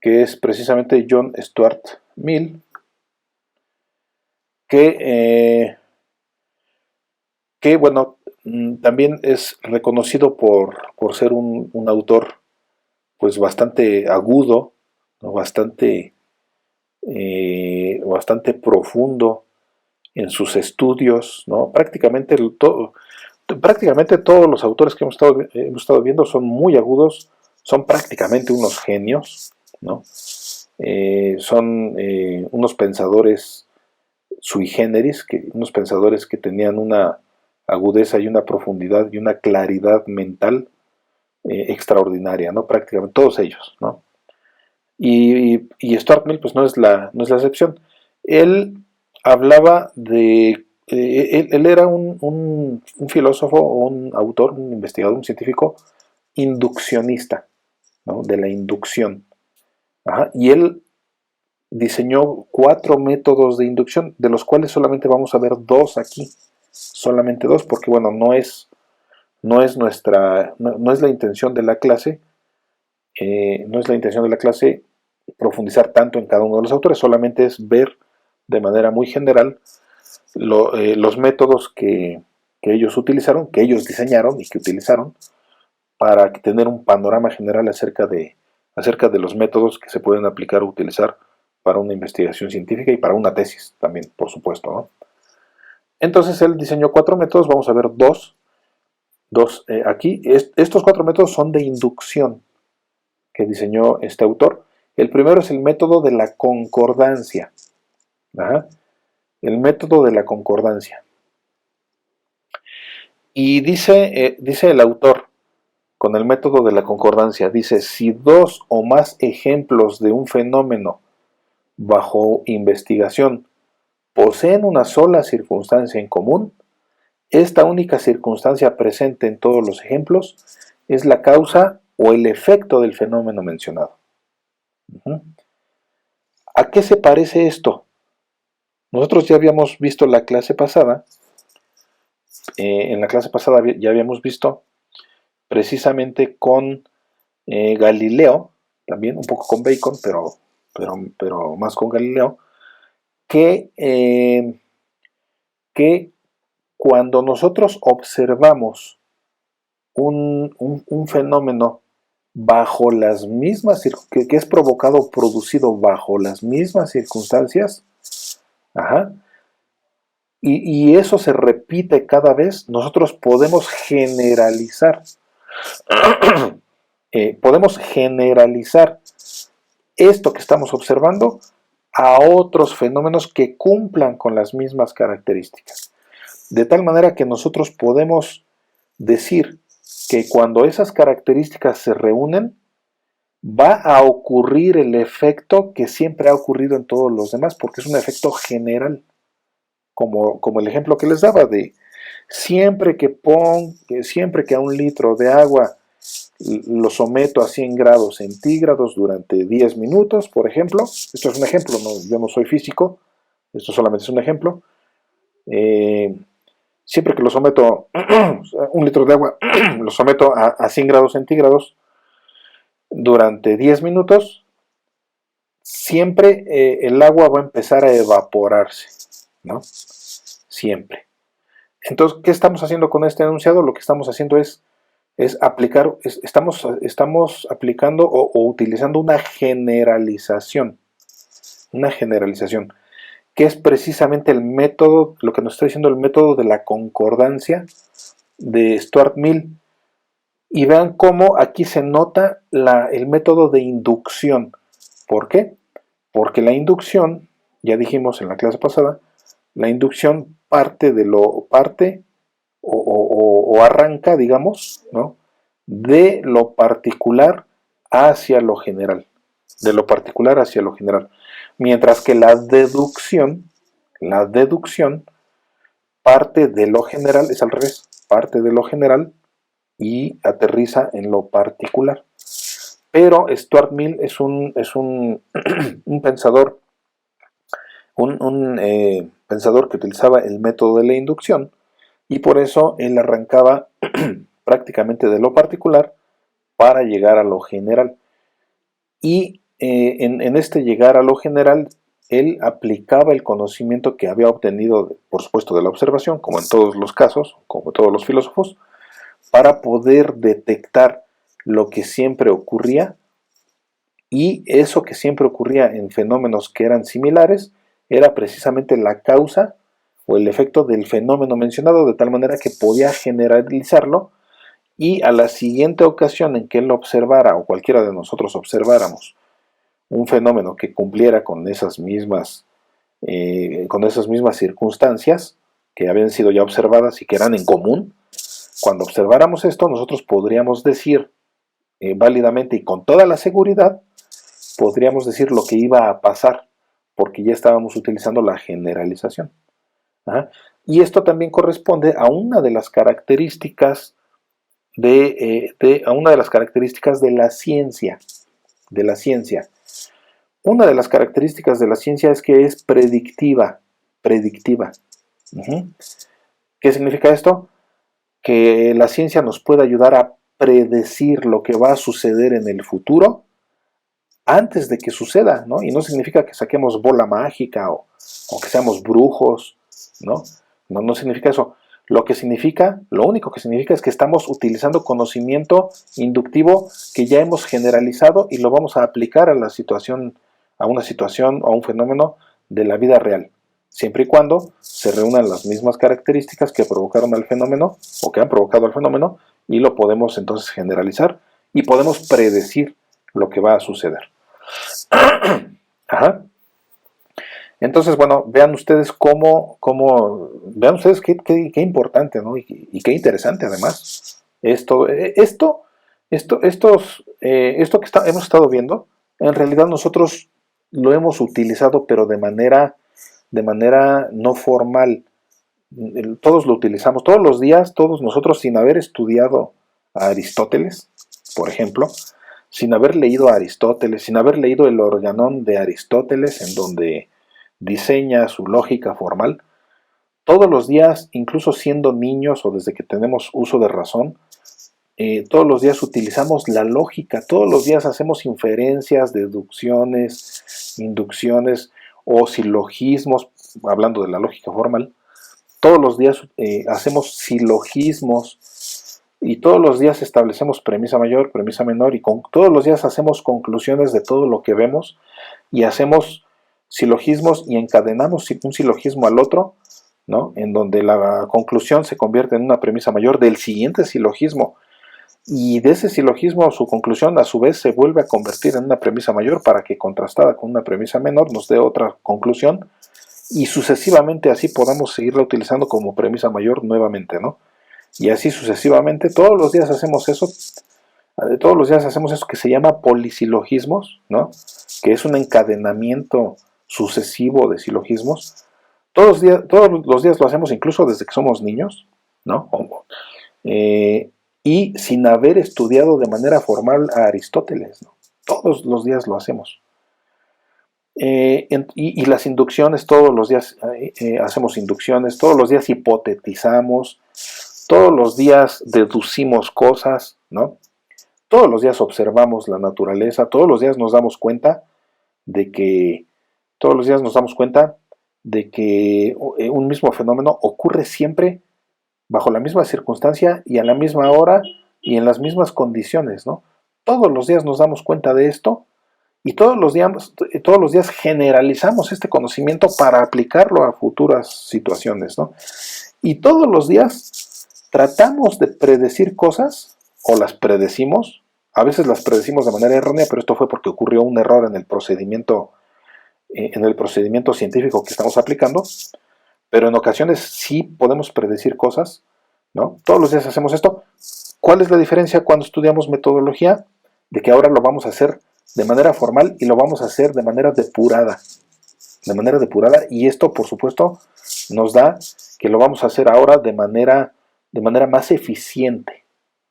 que es precisamente John Stuart Mill, que bueno, también es reconocido por ser un autor pues bastante agudo, ¿no? Bastante profundo en sus estudios, ¿no? Prácticamente todos los autores que hemos estado viendo son muy agudos, son prácticamente unos genios, ¿no? Son unos pensadores sui generis, unos pensadores que tenían una agudeza y una profundidad y una claridad mental extraordinaria, ¿no? Prácticamente todos ellos, ¿no? Y Stuart Mill pues no es la excepción. Él hablaba de... él era un filósofo, un autor, un investigador, un científico induccionista, ¿no? De la inducción. Ajá. Y él diseñó 4 métodos de inducción, de los cuales solamente vamos a ver 2 aquí. Solamente 2, porque bueno, no es la intención de la clase, profundizar tanto en cada uno de los autores, solamente es ver de manera muy general los métodos que ellos utilizaron, que ellos diseñaron y que utilizaron para tener un panorama general acerca de los métodos que se pueden aplicar o utilizar para una investigación científica y para una tesis también, por supuesto, ¿no? Entonces él diseñó 4 métodos, vamos a ver dos aquí. Estos 4 métodos son de inducción que diseñó este autor. El primero es el método de la concordancia. Ajá. El método de la concordancia. Y dice el autor, con el método de la concordancia, dice, si 2 o más ejemplos de un fenómeno bajo investigación poseen una sola circunstancia en común, esta única circunstancia presente en todos los ejemplos es la causa o el efecto del fenómeno mencionado. ¿A qué se parece esto? Nosotros ya habíamos visto la clase pasada, en la clase pasada ya habíamos visto precisamente con Galileo, también un poco con Bacon, pero más con Galileo, que cuando nosotros observamos un fenómeno bajo las mismas que es provocado o producido bajo las mismas circunstancias, ajá, y eso se repite cada vez, nosotros podemos generalizar esto que estamos observando a otros fenómenos que cumplan con las mismas características. De tal manera que nosotros podemos decir que cuando esas características se reúnen, va a ocurrir el efecto que siempre ha ocurrido en todos los demás, porque es un efecto general, como el ejemplo que les daba de siempre que a un litro de agua lo someto a 100 grados centígrados durante 10 minutos, por ejemplo, esto es un ejemplo, yo no soy físico, esto solamente es un ejemplo, siempre que lo someto, un litro de agua, lo someto a 100 grados centígrados durante 10 minutos, siempre el agua va a empezar a evaporarse, ¿no? Siempre. Entonces, ¿qué estamos haciendo con este enunciado? Lo que estamos haciendo es aplicar, estamos aplicando o utilizando una generalización, que es precisamente el método, lo que nos está diciendo el método de la concordancia de Stuart Mill. Y vean cómo aquí se nota el método de inducción. ¿Por qué? Porque la inducción, ya dijimos en la clase pasada, la inducción parte o arranca, digamos, ¿no? De lo particular hacia lo general. De lo particular hacia lo general. Mientras que la deducción parte de lo general, es al revés, parte de lo general y aterriza en lo particular. Pero Stuart Mill es un pensador, pensador que utilizaba el método de la inducción, y por eso él arrancaba prácticamente de lo particular para llegar a lo general. Y en este llegar a lo general, él aplicaba el conocimiento que había obtenido, por supuesto, de la observación, como en todos los casos, como todos los filósofos, para poder detectar lo que siempre ocurría, y eso que siempre ocurría en fenómenos que eran similares era precisamente la causa o el efecto del fenómeno mencionado, de tal manera que podía generalizarlo, y a la siguiente ocasión en que él observara, o cualquiera de nosotros observáramos, un fenómeno que cumpliera con esas mismas circunstancias que habían sido ya observadas y que eran en común, cuando observáramos esto, nosotros podríamos decir válidamente y con toda la seguridad, podríamos decir lo que iba a pasar, porque ya estábamos utilizando la generalización. Ajá. Y esto también corresponde a una de las características a una de las características de la ciencia. Una de las características de la ciencia es que es predictiva. Uh-huh. ¿Qué significa esto? Que la ciencia nos puede ayudar a predecir lo que va a suceder en el futuro antes de que suceda, ¿no? Y no significa que saquemos bola mágica o que seamos brujos, ¿no? No significa eso. Lo único que significa es que estamos utilizando conocimiento inductivo que ya hemos generalizado y lo vamos a aplicar a una situación o a un fenómeno de la vida real, siempre y cuando se reúnan las mismas características que provocaron al fenómeno o que han provocado al fenómeno, y lo podemos entonces generalizar y podemos predecir lo que va a suceder. Ajá. Entonces, bueno, vean ustedes vean ustedes qué importante, ¿no? Y qué interesante además. Esto que hemos estado viendo, en realidad nosotros lo hemos utilizado, pero de manera no formal. Todos lo utilizamos, todos los días, todos nosotros, sin haber estudiado a Aristóteles, por ejemplo, sin haber leído a Aristóteles, sin haber leído el Organón de Aristóteles, en donde diseña su lógica formal, todos los días, incluso siendo niños o desde que tenemos uso de razón, todos los días utilizamos la lógica, todos los días hacemos inferencias, deducciones, inducciones o silogismos, hablando de la lógica formal. Todos los días hacemos silogismos, y todos los días establecemos premisa mayor, premisa menor, y todos los días hacemos conclusiones de todo lo que vemos, y hacemos silogismos y encadenamos un silogismo al otro, ¿no? En donde la conclusión se convierte en una premisa mayor del siguiente silogismo, y de ese silogismo su conclusión a su vez se vuelve a convertir en una premisa mayor para que, contrastada con una premisa menor, nos dé otra conclusión, y sucesivamente así podamos seguirla utilizando como premisa mayor nuevamente, ¿no? Y así sucesivamente, todos los días hacemos eso que se llama polisilogismos, ¿no? Que es un encadenamiento sucesivo de silogismos. Todos los días lo hacemos, incluso desde que somos niños, ¿no? Y sin haber estudiado de manera formal a Aristóteles, ¿no? Todos los días lo hacemos. Y las inducciones, todos los días hacemos inducciones, todos los días hipotetizamos, todos los días deducimos cosas, ¿no? Todos los días observamos la naturaleza, todos los días nos damos cuenta de que un mismo fenómeno ocurre siempre bajo la misma circunstancia y a la misma hora y en las mismas condiciones, ¿no? Todos los días nos damos cuenta de esto, y todos los días generalizamos este conocimiento para aplicarlo a futuras situaciones, ¿no? Y todos los días tratamos de predecir cosas, o las predecimos. A veces las predecimos de manera errónea, pero esto fue porque ocurrió un error en el procedimiento científico que estamos aplicando. Pero en ocasiones sí podemos predecir cosas, ¿no? Todos los días hacemos esto. ¿Cuál es la diferencia cuando estudiamos metodología? De que ahora lo vamos a hacer de manera formal y lo vamos a hacer de manera depurada. Y esto, por supuesto, nos da que lo vamos a hacer ahora de manera más eficiente.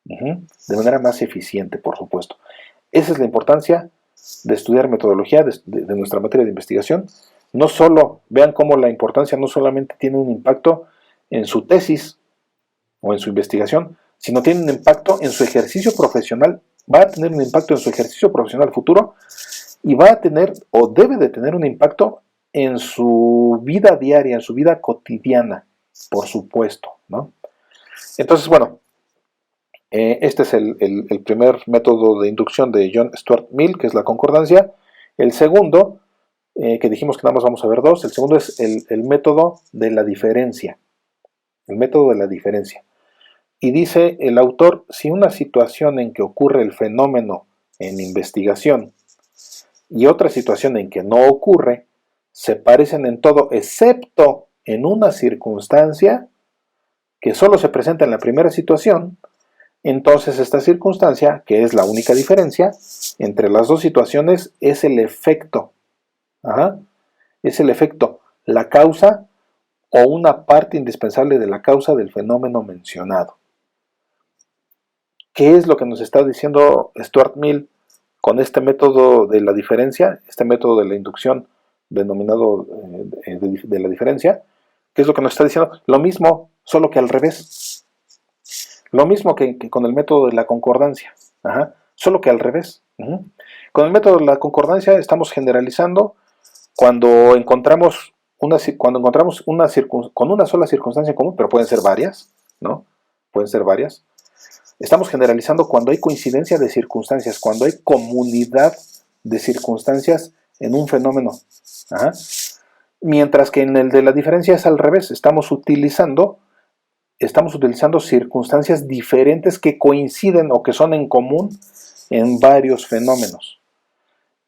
De manera más eficiente, por supuesto. Esa es la importancia de estudiar metodología de nuestra materia de investigación. No solo, vean cómo la importancia no solamente tiene un impacto en su tesis o en su investigación, sino tiene un impacto en su ejercicio profesional, va a tener un impacto en su ejercicio profesional futuro, y va a tener o debe de tener un impacto en su vida diaria, en su vida cotidiana, por supuesto, ¿no? Entonces, bueno, este es el primer método de inducción de John Stuart Mill, que es la concordancia. El segundo, que dijimos que nada más vamos a ver dos, el segundo es el método de la diferencia. El método de la diferencia. Y dice el autor, si una situación en que ocurre el fenómeno en investigación y otra situación en que no ocurre, se parecen en todo, excepto en una circunstancia que solo se presenta en la primera situación, entonces esta circunstancia, que es la única diferencia entre las dos situaciones, es el efecto. Ajá. Es el efecto, la causa o una parte indispensable de la causa del fenómeno mencionado. ¿Qué es lo que nos está diciendo Stuart Mill con este método de la diferencia, este método de la inducción denominado de la diferencia? ¿Qué es lo que nos está diciendo? Lo mismo, solo que al revés. Lo mismo que con el método de la concordancia. Ajá. Solo que al revés. Con el método de la concordancia estamos generalizando cuando encontramos con una sola circunstancia común, pero pueden ser varias, ¿no? Pueden ser varias. Estamos generalizando cuando hay coincidencia de circunstancias, cuando hay comunidad de circunstancias en un fenómeno. Ajá. Mientras que en el de la diferencia es al revés, estamos utilizando circunstancias diferentes que coinciden o que son en común en varios fenómenos.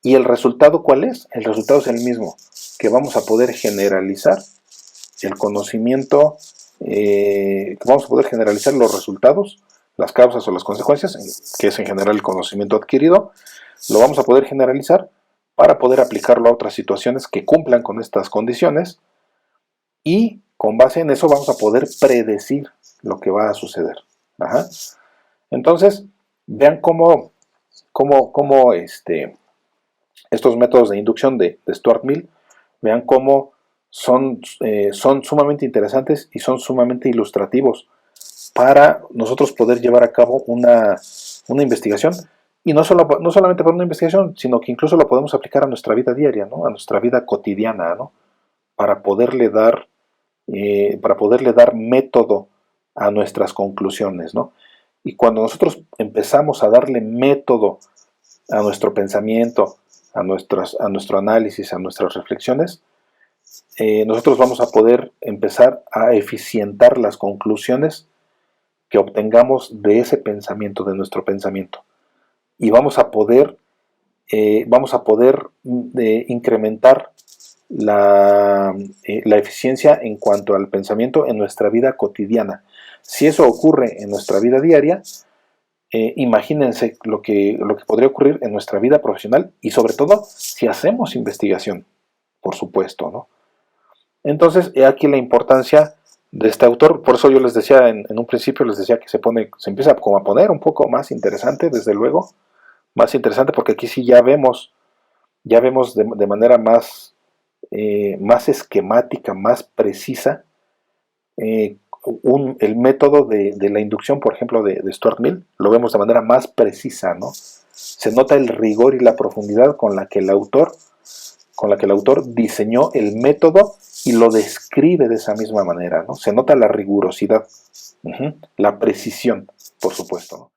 ¿Y el resultado cuál es? El resultado es el mismo, que vamos a poder generalizar el conocimiento, vamos a poder generalizar los resultados, las causas o las consecuencias, que es en general el conocimiento adquirido, lo vamos a poder generalizar para poder aplicarlo a otras situaciones que cumplan con estas condiciones y con base en eso vamos a poder predecir lo que va a suceder. Ajá. Entonces, vean cómo estos métodos de inducción de Stuart Mill, vean cómo son sumamente interesantes y son sumamente ilustrativos para nosotros poder llevar a cabo una investigación. Y no solamente para una investigación, sino que incluso lo podemos aplicar a nuestra vida diaria, ¿no? A nuestra vida cotidiana, ¿no? Para poderle dar método a nuestras conclusiones, ¿no? Y cuando nosotros empezamos a darle método a nuestro pensamiento, a nuestro análisis, a nuestras reflexiones, nosotros vamos a poder empezar a eficientar las conclusiones que obtengamos de ese pensamiento, de nuestro pensamiento. Y vamos a poder incrementar la eficiencia en cuanto al pensamiento en nuestra vida cotidiana. Si eso ocurre en nuestra vida diaria, imagínense lo que podría ocurrir en nuestra vida profesional y sobre todo si hacemos investigación, por supuesto, ¿no? Entonces, he aquí la importancia de este autor. Por eso yo les decía en un principio, les decía que se empieza como a poner un poco más interesante, desde luego, más interesante, porque aquí sí ya vemos de manera más esquemática, más precisa, el método de la inducción, por ejemplo, de Stuart Mill, lo vemos de manera más precisa, ¿no? Se nota el rigor y la profundidad con la que el autor diseñó el método y lo describe de esa misma manera, ¿no? Se nota la rigurosidad, la precisión, por supuesto, ¿no?